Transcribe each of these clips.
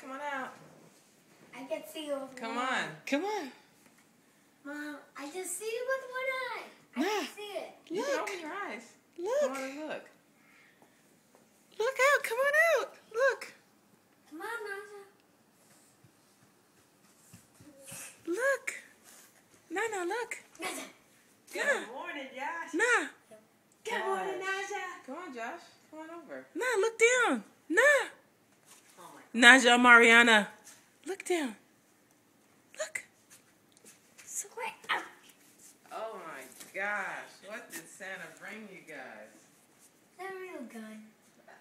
come on out. I can see you with Come one on. eye. Come on. Mom, I can see you with one eye. I Nah. can see it. You can Look. open your eyes. Look. Come on and look. Look out. Come on out. Look. Come on, Naja. Look. Nana, look. Naja. Good morning, Josh. Nah. Good morning, Naja. Come on, Josh. Come on over. Nah, look down. Nah. Oh my Naja Mariana. Look down. Look. So wait. Ouch. Oh my gosh. What did Santa bring you guys? The real gun.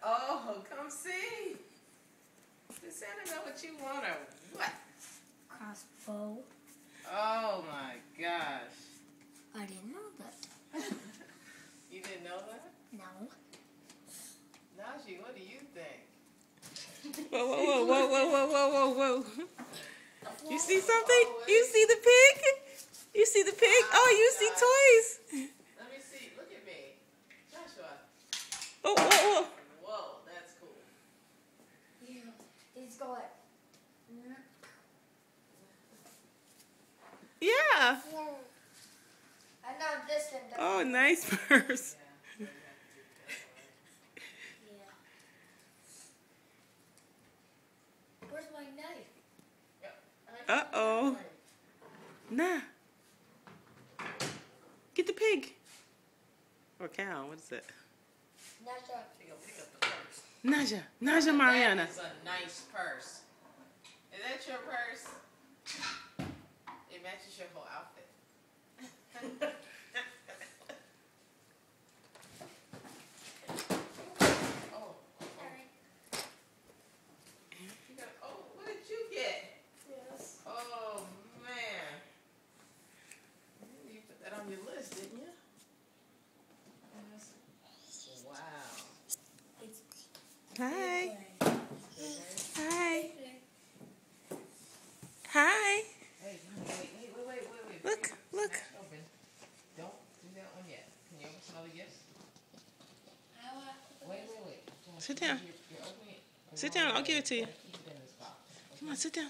Oh, come see. Did Santa know what you want or what? Crossbow. Oh my gosh. I didn't know that. You didn't know that? No. Najee, what do you think? Whoa, whoa, whoa, whoa, whoa, whoa, whoa, whoa. You see something? You see the pig? You see the pig? Oh, you see toys. Let me see. Look at me. Joshua. Oh, whoa, whoa. Whoa, that's cool. Yeah. He's going. Yeah. I know this one. Oh, nice purse. Yeah. Yeah. Where's my knife? Uh-oh. Nah. Get the pig. Or cow. What is it? Naja. Pick up the purse. Naja. Naja Mariana. That is a nice purse. Is that your purse? It matches your whole outfit. Oh, you got, oh, what did you get? Yes. Oh, man. You put that on your list, didn't you? Wow. Hi. Hi. Hi. Hey, wait. Look, look. Smash it open. Don't do that one yet. Can you open some other gifts? Wait. Sit down. You're opening it. Sit down. I'll give it to you. Keep it in this box. Come on, sit down.